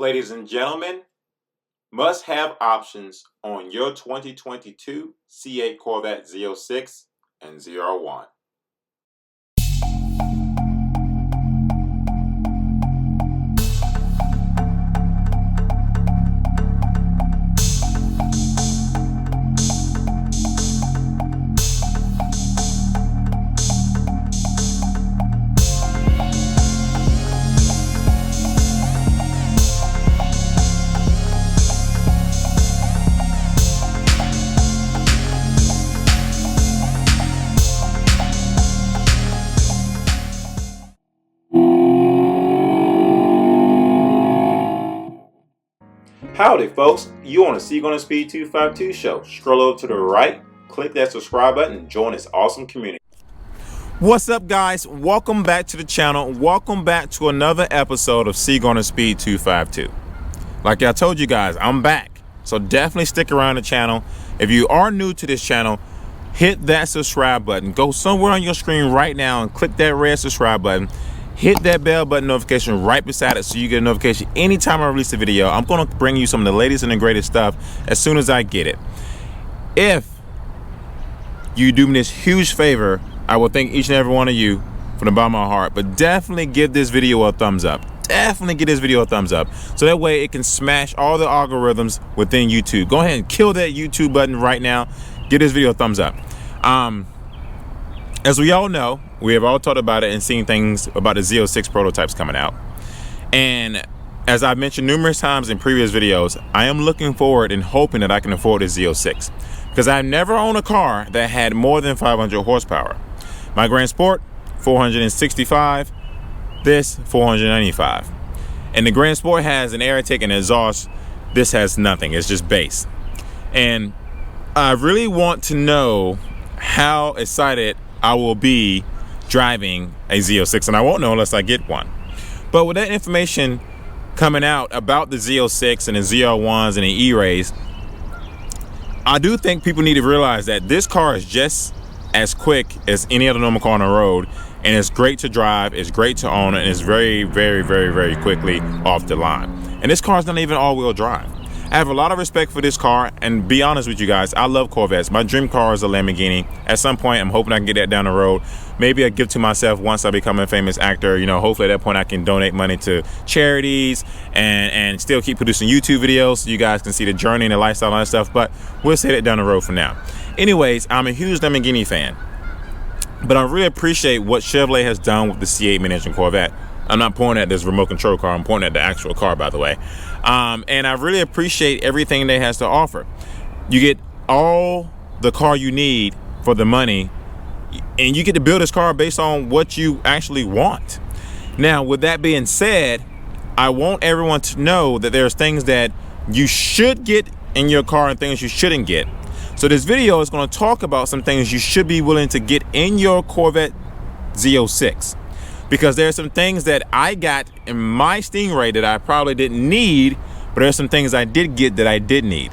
Ladies and gentlemen, must-have options on your 2022 C8 Corvette Z06 and ZR1. Howdy folks, you on the C8 Speed 252 show. Scroll over to the right, click that subscribe button, and join this awesome community. What's up guys, welcome back to the channel. Welcome back to another episode of C8 Speed 252. Like I told you guys, I'm back, so definitely stick around the channel. If you are new to this channel, hit that subscribe button. Go somewhere on your screen right now and click that red subscribe button. Hit that bell button notification right beside it so you get a notification anytime I release a video. I'm going to bring you some of the latest and the greatest stuff as soon as I get it. If you do me this huge favor, I will thank each and every one of you from the bottom of my heart. But definitely give this video a thumbs up. Definitely give this video a thumbs up. So that way it can smash all the algorithms within YouTube. Go ahead and kill that YouTube button right now. Give this video a thumbs up. As we all know, we have all talked about it and seen things about the Z06 prototypes coming out. And as I've mentioned numerous times in previous videos, I am looking forward and hoping that I can afford a Z06. Because I've never owned a car that had more than 500 horsepower. My Grand Sport, 465. This, 495. And the Grand Sport has an air intake and exhaust. This has nothing. It's just bass. And I really want to know how excited I will be driving a Z06, and I won't know unless I get one. But with that information coming out about the Z06 and the ZR1s and the E-Rays, I do think people need to realize that this car is just as quick as any other normal car on the road, and it's great to drive, it's great to own, and it's very, very, very, very quickly off the line. And this car is not even all-wheel drive. I have a lot of respect for this car, and be honest with you guys, I love Corvettes. My dream car is a Lamborghini. At some point, I'm hoping I can get that down the road. Maybe I give to myself once I become a famous actor. You know, hopefully at that point I can donate money to charities and still keep producing YouTube videos so you guys can see the journey and the lifestyle and that stuff, but we'll say that down the road for now. Anyways, I'm a huge Lamborghini fan, but I really appreciate what Chevrolet has done with the C8 Mid Engine Corvette. I'm not pointing at this remote control car, I'm pointing at the actual car, by the way. And I really appreciate everything they has to offer. You get all the car you need for the money, and you get to build this car based on what you actually want. Now, with that being said, I want everyone to know that there's things that you should get in your car and things you shouldn't get. So this video is going to talk about some things you should be willing to get in your Corvette Z06. Because there's some things that I got in my Stingray that I probably didn't need, but there's some things I did get that I did need.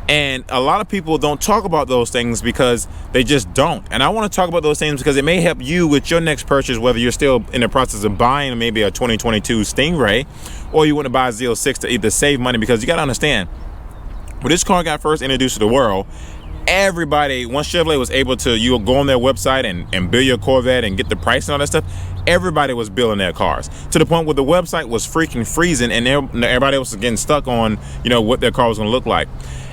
And a lot of people don't talk about those things because they just don't. And I want to talk about those things because it may help you with your next purchase, whether you're still in the process of buying maybe a 2022 Stingray, or you want to buy a Z06 to either save money. Because you got to understand, when this car got first introduced to the world, everybody, once Chevrolet was able to, you go on their website and build your Corvette and get the price and all that stuff, everybody was building their cars to the point where the website was freaking freezing and everybody else was getting stuck on, you know, what their car was going to look like.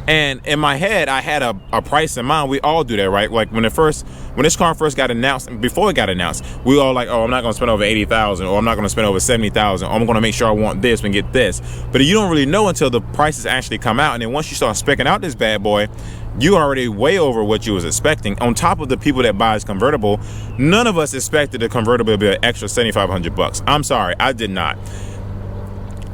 And in my head, I had a price in mind. We all do that, right? Like when this car first got announced, before it got announced, we all like, oh, I'm not going to spend over 80,000, or I'm not going to spend over 70,000, or I'm going to make sure I want this and get this. But you don't really know until the prices actually come out. And then once you start speccing out this bad boy, you already way over what you was expecting. On top of the people that buys convertible, none of us expected the convertible to be an extra 7,500 bucks. I'm sorry, I did not.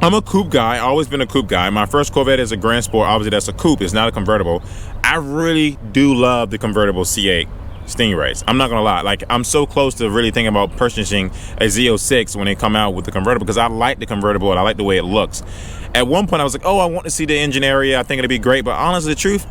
I'm a coupe guy, always been a coupe guy. My first Corvette is a Grand Sport. Obviously that's a coupe, it's not a convertible. I really do love the convertible C8 Stingrays. I'm not gonna lie, like I'm so close to really thinking about purchasing a Z06 when they come out with the convertible, because I like the convertible and I like the way it looks. At one point I was like, oh, I want to see the engine area, I think it'd be great, but honestly, the truth,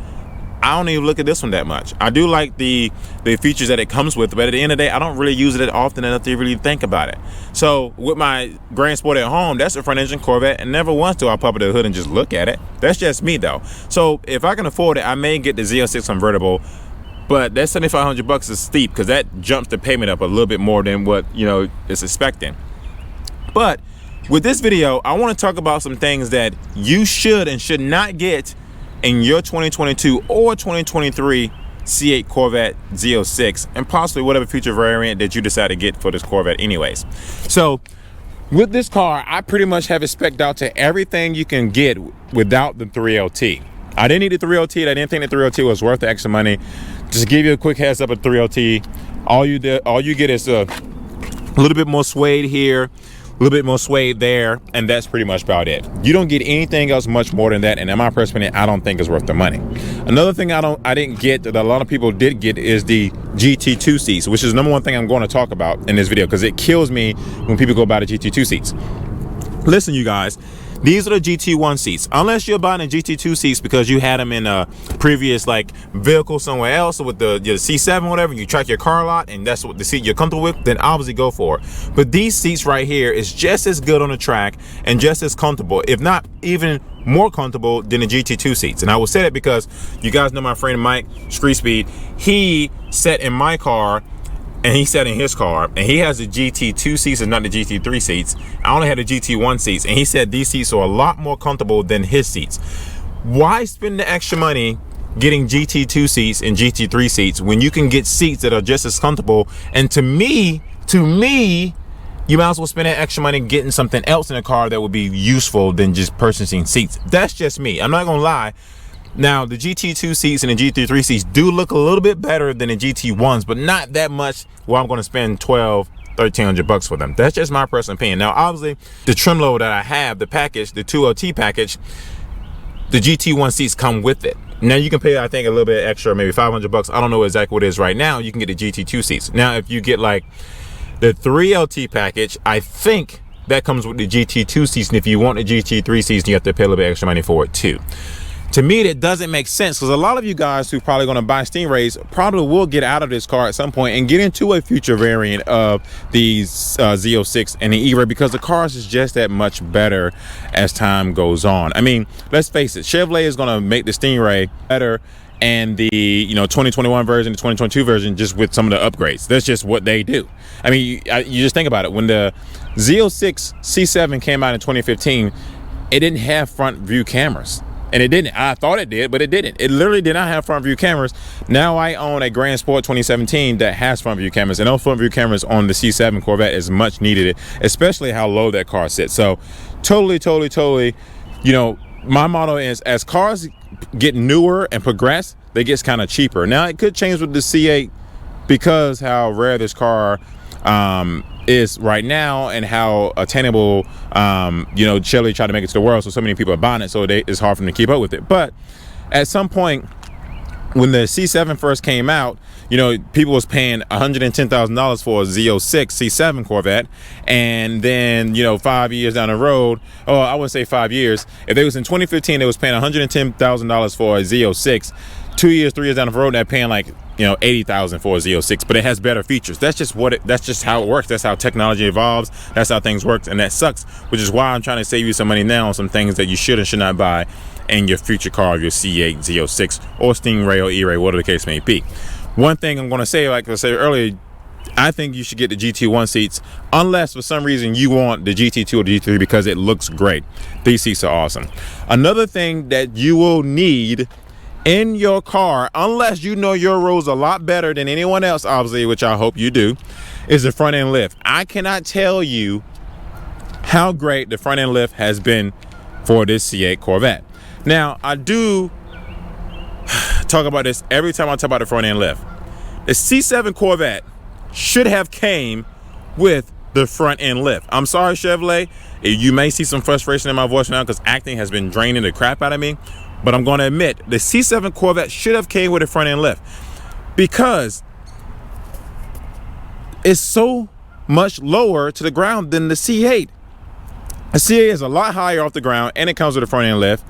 I don't even look at this one that much. I do like the features that it comes with, but at the end of the day, I don't really use it that often enough to really think about it. So with my Grand Sport at home, that's a front engine Corvette, and never once do I pop up the hood and just look at it. That's just me though. So if I can afford it, I may get the Z06 convertible, but that $7,500 is steep because that jumps the payment up a little bit more than what, you know, it's expecting. But with this video, I want to talk about some things that you should and should not get in your 2022 or 2023 C8 Corvette Z06, and possibly whatever future variant that you decide to get for this Corvette anyways. So with this car, I pretty much have it spec'd out to everything you can get without the 3LT. I didn't need the 3LT. I didn't think the 3LT was worth the extra money. Just to give you a quick heads up of 3LT, all you get is a little bit more suede here, a little bit more suede there, and that's pretty much about it. You don't get anything else much more than that, and in my personal opinion, I don't think it's worth the money. Another thing I didn't get that a lot of people did get is the GT2 seats, which is the #1 thing I'm going to talk about in this video because it kills me when people go buy the GT2 seats. Listen, you guys, these are the GT1 seats. Unless you're buying the GT2 seats because you had them in a previous like vehicle somewhere else with the C7 or whatever, you track your car a lot and that's what the seat you're comfortable with, then obviously go for it. But these seats right here is just as good on the track and just as comfortable, if not even more comfortable than the GT2 seats. And I will say that because you guys know my friend Mike Street Speed. He sat in my car and he sat in his car, and he has the GT2 seats and not the GT3 seats. I only had the GT1 seats, and he said these seats are a lot more comfortable than his seats. Why spend the extra money getting GT2 seats and GT3 seats when you can get seats that are just as comfortable? And to me, you might as well spend that extra money getting something else in a car that would be useful than just purchasing seats. That's just me. I'm not gonna lie. Now, the GT2 seats and the GT3 seats do look a little bit better than the GT1s, but not that much where I'm going to spend $1,200-$1,300 for them. That's just my personal opinion. Now, obviously, the trim level that I have, the package, the 2LT package, the GT1 seats come with it. Now, you can pay, I think, a little bit extra, maybe $500. I don't know exactly what it is right now. You can get the GT2 seats. Now, if you get like the 3LT package, I think that comes with the GT2 seats. And if you want the GT3 seats, you have to pay a little bit extra money for it too. To me, that doesn't make sense because a lot of you guys who probably going to buy Stingrays probably will get out of this car at some point and get into a future variant of the Z06 and the E-Ray because the cars is just that much better as time goes on. I mean, let's face it, Chevrolet is going to make the Stingray better and the 2021 version, the 2022 version, just with some of the upgrades. That's just what they do. I mean, you just think about it. When the Z06 C7 came out in 2015, it didn't have front view cameras. And it didn't. I thought it did, but it didn't. It literally did not have front view cameras. Now I own a Grand Sport 2017 that has front view cameras, and those front view cameras on the C7 Corvette is much needed, especially how low that car sits. So totally, my motto is as cars get newer and progress, they get kind of cheaper. Now it could change with the C8 because how rare this car is right now and how attainable Chevy tried to make it to the world, so many people are buying it, so it's hard for them to keep up with it. But at some point when the C7 first came out, people was paying $110,000 for a Z06 C7 Corvette, and then 5 years down the road, I wouldn't say 5 years, if they was in 2015 they was paying $110,000 for a Z06. 2 years, 3 years down the road, they're paying like $80,000 for a Z06, but it has better features. That's just how it works. That's how technology evolves. That's how things work, and that sucks. Which is why I'm trying to save you some money now on some things that you should and should not buy in your future car, your C8 Z06 or Stingray or E-Ray, whatever the case may be. One thing I'm going to say, like I said earlier, I think you should get the GT1 seats unless for some reason you want the GT2 or the GT3 because it looks great. These seats are awesome. Another thing that you will need in your car, unless you know your roads a lot better than anyone else, obviously, which I hope you do, is the front end lift. I cannot tell you how great the front end lift has been for this C8 Corvette. Now, I do talk about this every time I talk about the front end lift. The C7 Corvette should have came with the front end lift. I'm sorry, Chevrolet, you may see some frustration in my voice now because acting has been draining the crap out of me. But I'm going to admit, the C7 Corvette should have came with a front end lift because it's so much lower to the ground than the C8. The C8 is a lot higher off the ground and it comes with a front end lift.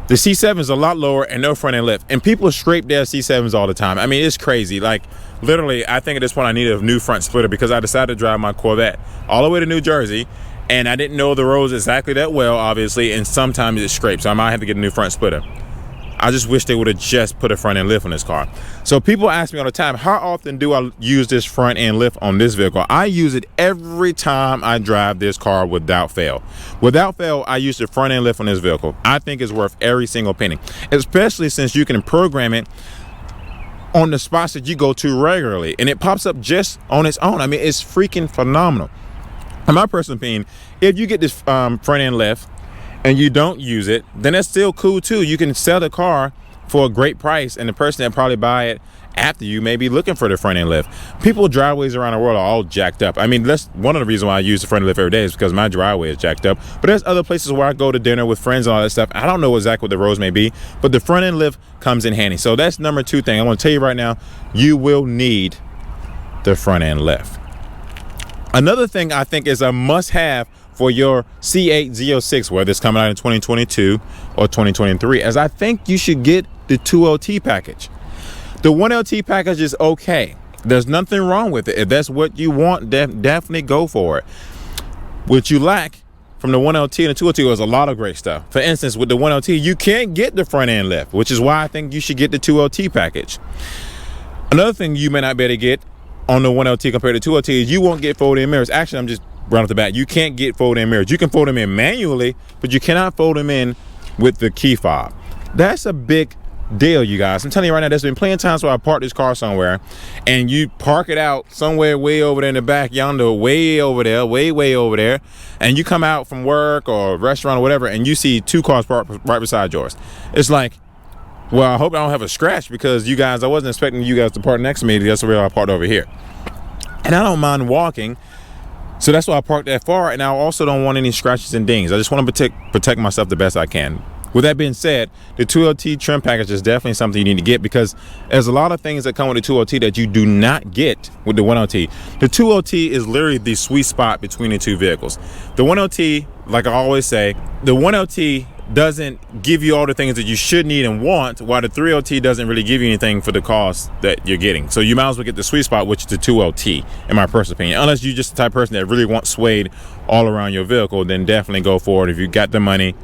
The C7 is a lot lower and no front end lift, and people scrape their C7s all the time. I mean, it's crazy. Like, literally, I think at this point I need a new front splitter because I decided to drive my Corvette all the way to New Jersey, and I didn't know the roads exactly that well, obviously, and sometimes it scrapes, so I might have to get a new front splitter. I just wish they would have just put a front end lift on this car. So people ask me all the time, how often do I use this front end lift on this vehicle? I use it every time I drive this car without fail. Without fail, I use the front end lift on this vehicle. I think it's worth every single penny, especially since you can program it on the spots that you go to regularly, and it pops up just on its own. I mean, it's freaking phenomenal. In my personal opinion, if you get this front end lift and you don't use it, then that's still cool too. You can sell the car for a great price, and the person that probably buy it after you may be looking for the front end lift. People driveways around the world are all jacked up. I mean, that's one of the reasons why I use the front end lift every day, is because my driveway is jacked up. But there's other places where I go to dinner with friends and all that stuff. I don't know exactly what the roads may be, but the front end lift comes in handy. So that's number 2 thing. I want to tell you right now, you will need the front end lift. Another thing I think is a must-have for your C8 Z06, whether it's coming out in 2022 or 2023, as I think you should get the 2LT package. The 1LT package is okay. There's nothing wrong with it. If that's what you want, definitely go for it. What you lack from the 1LT and the 2LT is a lot of great stuff. For instance, with the 1LT, you can't get the front end lift, which is why I think you should get the 2LT package. Another thing you may not be able to get on the 1LT compared to 2LT is you won't get fold-in mirrors. Actually, I'm just right off the bat, you can't get fold-in mirrors. You can fold them in manually, but you cannot fold them in with the key fob. That's a big deal, you guys. I'm telling you right now, there's been plenty of times where I park this car somewhere and you park it out somewhere way over there in the back yonder, way over there, way over there, and you come out from work or restaurant or whatever, and you see 2 cars parked right beside yours. It's like, well, I hope I don't have a scratch, because you guys, I wasn't expecting you guys to park next to me. That's the way I parked over here. And I don't mind walking, so that's why I parked that far, and I also don't want any scratches and dings. I just want to protect myself the best I can. With that being said, the 2LT trim package is definitely something you need to get, because there's a lot of things that come with the 2LT that you do not get with the 1LT. The 2LT is literally the sweet spot between the two vehicles. The 1LT, like I always say, the 1LT doesn't give you all the things that you should need and want, while the 3LT doesn't really give you anything for the cost that you're getting. So you might as well get the sweet spot, which is the 2LT, in my personal opinion. Unless you're just the type of person that really wants suede all around your vehicle, then definitely go for it. If you got the money,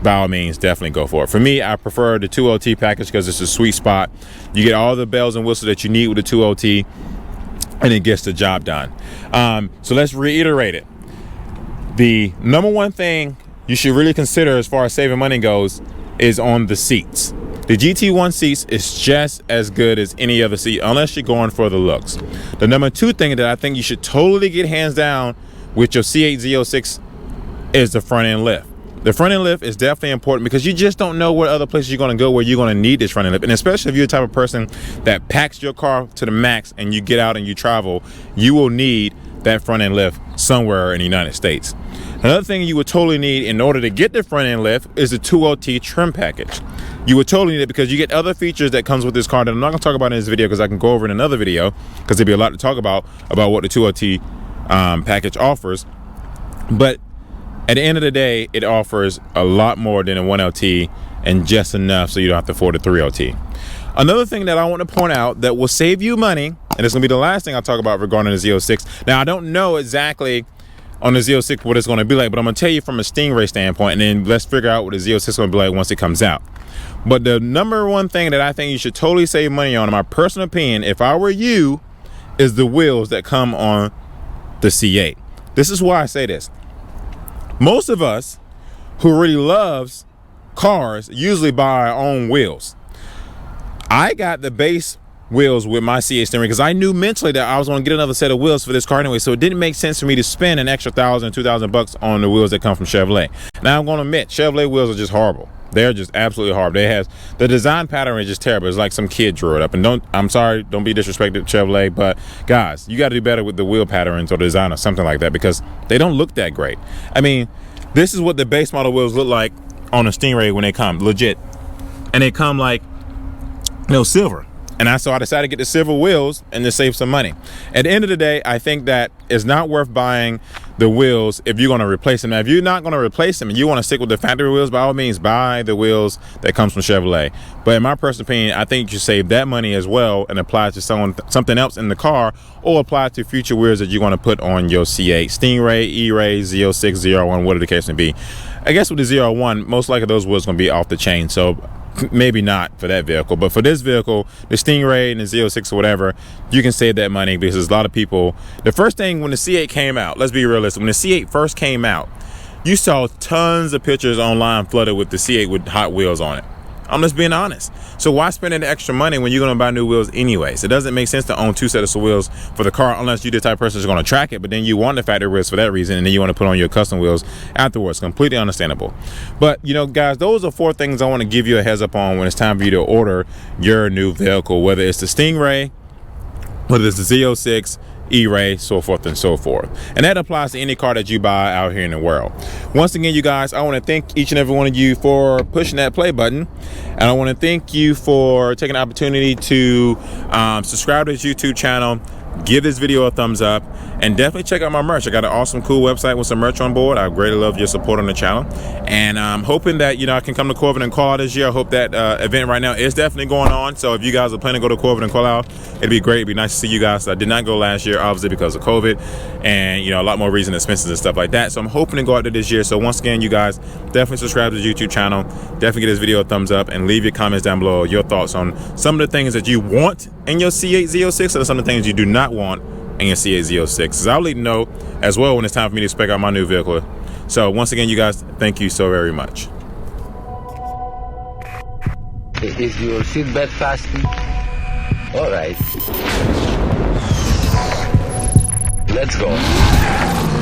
by all means, definitely go for it. For me, I prefer the 2LT package because it's a sweet spot. You get all the bells and whistles that you need with the 2LT, and it gets the job done. So let's reiterate it. The number 1 thing you should really consider as far as saving money goes is on the seats. The GT1 seats is just as good as any other seat, unless you're going for the looks. The number 2 thing that I think you should totally get hands down with your C8 Z06 is the front end lift. The front end lift is definitely important, because you just don't know what other places you're going to go where you're going to need this front end lift. And especially if you're the type of person that packs your car to the max and you get out and you travel, you will need that front end lift somewhere in the United States. Another thing you would totally need in order to get the front end lift is the 2LT trim package. You would totally need it because you get other features that comes with this car that I'm not going to talk about in this video, because I can go over in another video, because there'd be a lot to talk about what the 2LT package offers. But at the end of the day, it offers a lot more than a 1LT, and just enough so you don't have to afford a 3LT. Another thing that I want to point out that will save you money, and it's going to be the last thing I'll talk about regarding the Z06. Now, I don't know exactly on the Z06 what it's going to be like, but I'm going to tell you from a Stingray standpoint, and then let's figure out what the Z06 is going to be like once it comes out. But the number 1 thing that I think you should totally save money on, in my personal opinion, if I were you, is the wheels that come on the C8. This is why I say this. Most of us who really loves cars usually buy our own wheels. I got the base wheels with my C8 Stingray because I knew mentally that I was going to get another set of wheels for this car anyway, so it didn't make sense for me to spend an extra $1,000, $2,000 on the wheels that come from Chevrolet. Now, I'm going to admit, Chevrolet wheels are just horrible. They're just absolutely horrible. The design pattern is just terrible. It's like some kid drew it up. And I'm sorry, don't be disrespected to Chevrolet, but guys, you got to do better with the wheel patterns or design or something like that, because they don't look that great. I mean, this is what the base model wheels look like on a Stingray when they come, legit. And they come like, silver. And so I decided to get the silver wheels and to save some money. At the end of the day, I think that it's not worth buying the wheels if you're going to replace them. Now, if you're not going to replace them and you want to stick with the factory wheels, by all means, buy the wheels that comes from Chevrolet. But in my personal opinion, I think you should save that money as well and apply it to something else in the car, or apply it to future wheels that you're going to put on your C8 Stingray, E-Ray, Z06, ZR1, whatever the case may be. I guess with the ZR1, most likely those wheels going to be off the chain, so maybe not for that vehicle. But for this vehicle, the Stingray and the Z06 or whatever, you can save that money, because there's a lot of people. The first thing when the C8 came out, let's be realistic, when the C8 first came out, you saw tons of pictures online flooded with the C8 with Hot Wheels on it. I'm just being honest. So why spend the extra money when you're going to buy new wheels anyways? It doesn't make sense to own two sets of wheels for the car unless you're the type of person who's going to track it, but then you want the factory wheels for that reason, and then you want to put on your custom wheels afterwards. Completely understandable. But, you know, guys, those are 4 things I want to give you a heads up on when it's time for you to order your new vehicle, whether it's the Stingray, whether it's the Z06, E-Ray, so forth and so forth. And that applies to any car that you buy out here in the world. Once again, you guys, I want to thank each and every one of you for pushing that play button, and I want to thank you for taking the opportunity to subscribe to this YouTube channel, give this video a thumbs up, and definitely check out my merch. I got an awesome, cool website with some merch on board. I greatly love your support on the channel, and I'm hoping that, you know, I can come to Corvette and Call Out this year. I hope that event right now is definitely going on. So if you guys are planning to go to Corvette and Call Out, it'd be great. It'd be nice to see you guys. I did not go last year, obviously, because of COVID, and, you know, a lot more reason expenses and stuff like that. So I'm hoping to go out there this year. So once again, you guys, definitely subscribe to the YouTube channel. Definitely give this video a thumbs up, and leave your comments down below, your thoughts on some of the things that you want in your C8 Z06 and some of the things you do not want in your C8 Z06. Because I'll let you know as well when it's time for me to spec out my new vehicle. So once again, you guys, thank you so very much. Is your seatbelt fastened? All right. Let's go.